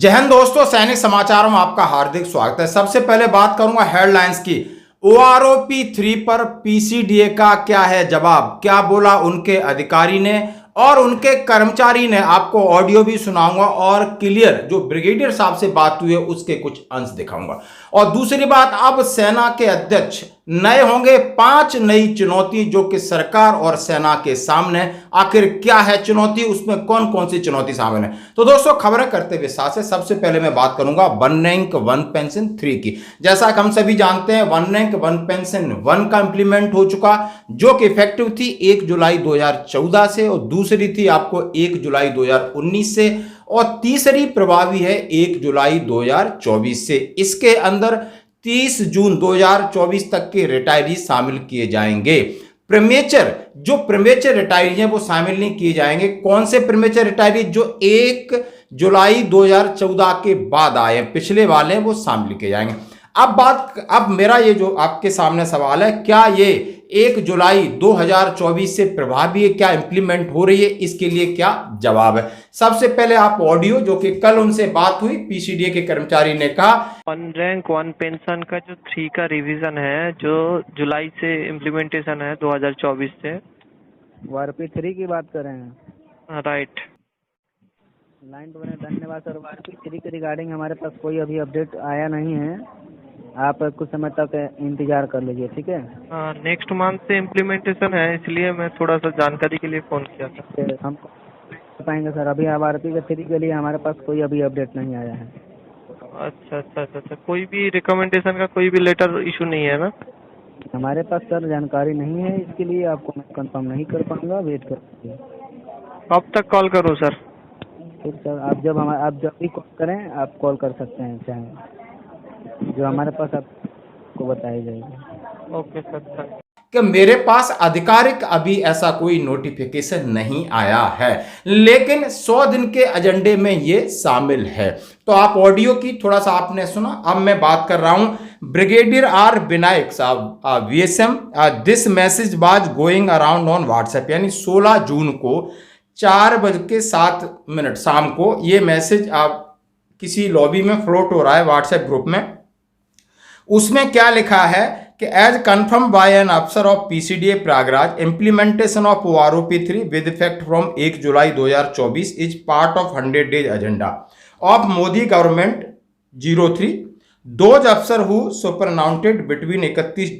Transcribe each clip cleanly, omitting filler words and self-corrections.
जय हिंद दोस्तों, सैनिक समाचार में आपका हार्दिक स्वागत है। सबसे पहले बात करूंगा हेडलाइंस की। ओआरओपी 3 पर पीसीडीए का क्या है जवाब, क्या बोला उनके अधिकारी ने और उनके कर्मचारी ने। आपको ऑडियो भी सुनाऊंगा और क्लियर जो ब्रिगेडियर साहब से बात हुई है उसके कुछ अंश दिखाऊंगा। और दूसरी बात, अब सेना के अध्यक्ष नए होंगे। 5 नई चुनौती जो कि सरकार और सेना के सामने, आखिर क्या है चुनौती, उसमें कौन कौन सी चुनौती शामिल है। तो दोस्तों खबरें करते हुए साथ सबसे पहले मैं बात करूंगा वन रैंक वन पेंशन 3 की। जैसा कि हम सभी जानते हैं वन रैंक वन पेंशन 1 का इंप्लीमेंट हो चुका, जो कि इफेक्टिव थी 1 जुलाई 2014 से, और दूसरी थी आपको 1 जुलाई 2019 से, और तीसरी प्रभावी है 1 जुलाई 2024 से। इसके अंदर 30 जून 2024 तक के रिटायरी शामिल किए जाएंगे। प्रीमेचर जो प्रीमेचर रिटायरी हैं वो शामिल नहीं किए जाएंगे। कौन से प्रीमेचर रिटायरी? जो 1 जुलाई 2014 के बाद आए हैं, पिछले वाले वो शामिल किए जाएंगे। अब मेरा ये जो आपके सामने सवाल है, क्या ये 1 जुलाई 2024 से प्रभावी है, क्या इंप्लीमेंट हो रही है, इसके लिए क्या जवाब है। सबसे पहले आप ऑडियो जो कि कल उनसे बात हुई, पीसीडीए के कर्मचारी ने कहा वन रैंक वन पेंशन का जो 3 का रिवीजन है, जो जुलाई से इम्प्लीमेंटेशन है 2024 से। वारपी 3 की बात कर रहे हैं? राइट। लाइन तो बने, धन्यवाद सर। वारपी 3 के रिगार्डिंग हमारे पास कोई अभी अपडेट आया नहीं है, आप कुछ समय तक इंतजार कर लीजिए, ठीक है। नेक्स्ट मंथ से इम्प्लीमेंटेशन है, इसलिए मैं थोड़ा सा जानकारी के लिए फ़ोन किया था। हम पाएंगे सर, अभी वारपी के 3 के लिए हमारे पास कोई अभी अपडेट नहीं आया है। अच्छा। कोई भी रिकमेंडेशन का कोई भी लेटर इशू नहीं है ना? हमारे पास सर जानकारी नहीं है, इसके लिए आपको मैं कंफर्म नहीं कर पाऊंगा, वेट कर लीजिए। कब तक कॉल करूँ सर? ठीक सर, आप जब भी कॉल करें आप कॉल कर सकते हैं, चाहे जो हमारे पास आपको बताई जाएगी। Okay sir. कि मेरे पास आधिकारिक अभी ऐसा कोई नोटिफिकेशन नहीं आया है, लेकिन 100 दिन के एजेंडे में ये शामिल है। तो आप ऑडियो की थोड़ा सा आपने सुना। अब मैं बात कर रहा हूं ब्रिगेडियर आर विनायक साहब, VSM. This message was going around on WhatsApp, यानी 16 जून को 4:07 शाम को ये मैसेज आप किसी लॉबी में फ्लोट हो रहा है व्हाट्सएप ग्रुप में। उसमें क्या लिखा है कि एज कन्फर्म बाय एन अफसर of PCDA Prayagraj, implementation of OROP 3 with effect from 1 July 2024 is part of 100 days agenda of Modi government 03। Those अफसर हु सुपरनाउंटेड बिटवीन 31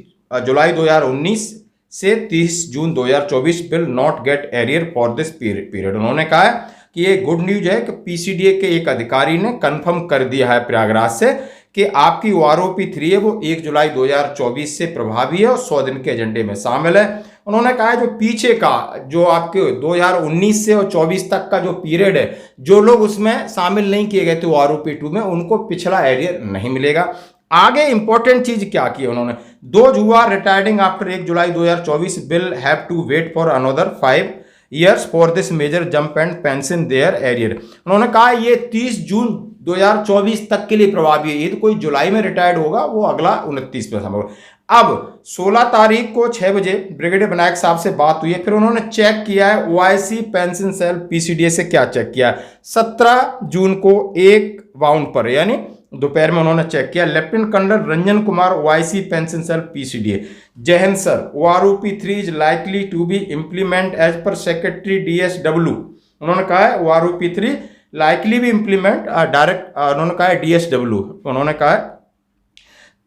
जुलाई 2019 से 30 जून 2024 will not gate arrear for this period. उन्होंने कहा है कि ये गुड न्यूज है कि पीसीडीए के एक अधिकारी ने कंफर्म कर दिया है प्रयागराज से कि आपकी ओआरओपी 3 है वो 1 जुलाई 2024 से प्रभावी है और 100 दिन के एजेंडे में शामिल है। उन्होंने कहा है जो पीछे का जो आपके 2019 से और 24 तक का जो पीरियड है, जो लोग उसमें शामिल नहीं किए गए थे ओआरओपी 2 में, उनको पिछला एरियर नहीं मिलेगा। आगे इंपॉर्टेंट चीज क्या की उन्होंने, those who are retiring after 1 July 2024 will have to wait for another 5 years for this major jump and pension their arrear. उन्होंने कहा ये 30 जून 2024 तक के लिए प्रभावी है। ये तो कोई जुलाई में रिटायर्ड होगा, वो अगला 29 में संभव। अब 16 तारीख को 6 बजे ब्रिगेडियर विनायक साहब से बात हुई है, फिर उन्होंने चेक किया है ओआईसी पेंशन सेल पीसीडीए से क्या चेक किया है। 17 जून को 1 बाउंड पर, यानी दोपहर में उन्होंने चेक किया। Lieutenant colonel Ranjan Kumar, OIC pension cell PCDA. Jai Hind sir, OROP 3 is likely to be implement as per secretary DSW. उन्होंने कहा है ओआरओपी 3 लाइकली भी इम्प्लीमेंट डायरेक्ट, उन्होंने कहा है डीएसडब्ल्यू। उन्होंने कहा है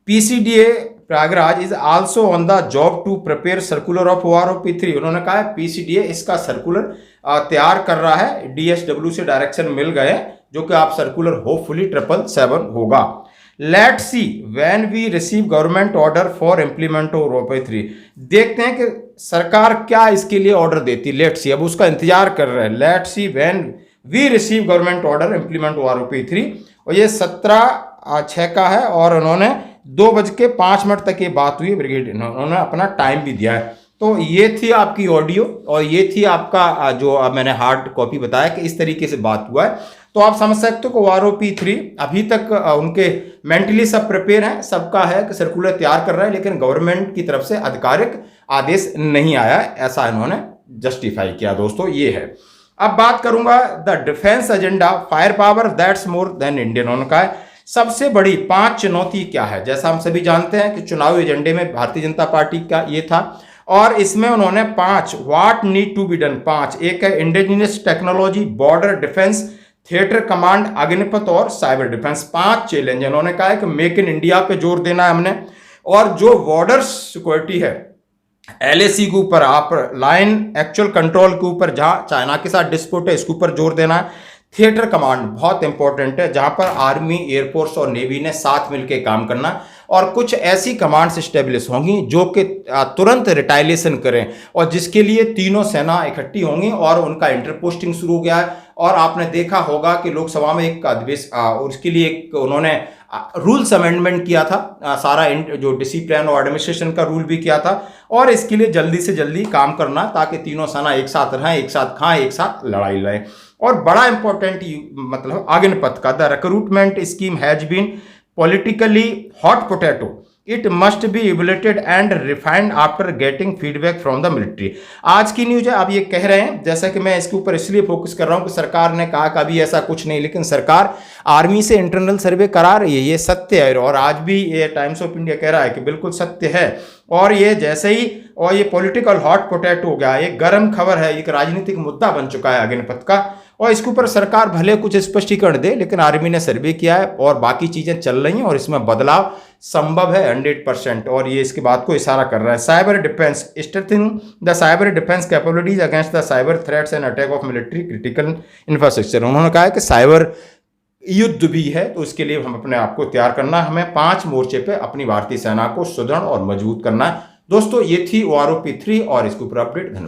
PCDA Prayagraj is also on the job to prepare circular of OROP 3। उन्होंने कहा है पीसीडीए इसका सर्कुलर तैयार कर रहा है, डीएसडब्ल्यू से डायरेक्शन मिल गए, जो कि आप सर्कुलर होपफुली 777 होगा। Let see when we receive government order for implement of OROP 3। देखते हैं कि सरकार क्या इसके लिए ऑर्डर देती। लेट सी, अब उसका इंतजार कर रहे हैं। Let see when we receive government order implement OROP 3, और ये 17/6 का है, और उन्होंने 2:05 तक ये बात हुई। ब्रिगेड उन्होंने अपना टाइम भी दिया है। तो ये थी आपकी ऑडियो और ये थी आपका जो मैंने हार्ड कॉपी बताया कि इस तरीके से बात हुआ है। तो आप समझ सकते हो कि ओआरओपी 3 अभी तक उनके मेंटली सब प्रिपेयर हैं, सबका है कि सर्कुलर तैयार कर रहा है, लेकिन गवर्नमेंट की तरफ से आधिकारिक आदेश नहीं आया, ऐसा इन्होंने जस्टिफाई किया। दोस्तों ये है। अब बात करूंगा the defence agenda fire power that's more than Indian. उनका है सबसे बड़ी 5 चुनौती क्या है। जैसा हम सभी जानते हैं कि चुनावी एजेंडे में भारतीय जनता पार्टी का ये था, और इसमें उन्होंने 5 what need to be done 5, एक है indigenous technology, border defence, theatre command, Agnipath और साइबर डिफेंस। 5 चैलेंज उन्होंने कहा है कि मेक इन इंडिया पे जोर देना है हमने, और जो बॉर्डर सिक्योरिटी है LAC के ऊपर, आप लाइन एक्चुअल कंट्रोल के ऊपर जहां चाइना के साथ डिस्प्यूट है इसके ऊपर जोर देना है। थिएटर कमांड बहुत इंपॉर्टेंट है जहां पर आर्मी, एयरफोर्स और नेवी ने साथ मिलकर काम करना, और कुछ ऐसी कमांड्स स्टेब्लिश होंगी जो कि तुरंत रिटाइलेशन करें, और जिसके लिए तीनों सेना इकट्ठी होंगी और उनका इंटरपोस्टिंग शुरू हो गया है। और आपने देखा होगा कि लोकसभा में एक उसके लिए एक उन्होंने रूल्स अमेंडमेंट किया था, सारा जो डिसिप्लिन और एडमिनिस्ट्रेशन का रूल भी किया था, और इसके लिए जल्दी से जल्दी काम करना ताकि तीनों सेना एक साथ रहें, एक साथ खाएं, एक साथ लड़ाई लड़ें। और बड़ा इंपॉर्टेंट मतलब अग्निपथ का the recruitment scheme has been politically hot potato. It must be evaluated and refined after getting feedback from the military. आज की न्यूज है, आप ये कह रहे हैं, जैसा कि मैं इसके ऊपर इसलिए फोकस कर रहा हूं कि सरकार ने कहा कि अभी ऐसा कुछ नहीं, लेकिन सरकार आर्मी से इंटरनल सर्वे करा रही है, ये सत्य है। और आज भी ये टाइम्स ऑफ इंडिया कह रहा है कि बिल्कुल सत्य है। और ये जैसे ही और ये पॉलिटिकल हॉट पोटैटो हो गया, एक गर्म खबर है, एक राजनीतिक मुद्दा बन चुका है अग्निपथ का, और इसके ऊपर सरकार भले कुछ स्पष्टीकरण दे, लेकिन आर्मी ने सर्वे किया है और बाकी चीजें चल रही हैं और इसमें बदलाव संभव है 100%। और ये इसके बात को इशारा कर रहा है। Cyber defence strengthening the cyber defence capabilities against the cyber threats and attack of military critical infrastructure. उन्होंने कहा है कि साइबर युद्ध भी है, तो इसके लिए हम अपने आप को तैयार करना है, हमें 5 मोर्चे पे अपनी भारतीय सेना को सुदृढ़ और मजबूत करना है। दोस्तों ये थी OROP 3 और इसके ऊपर अपडेट।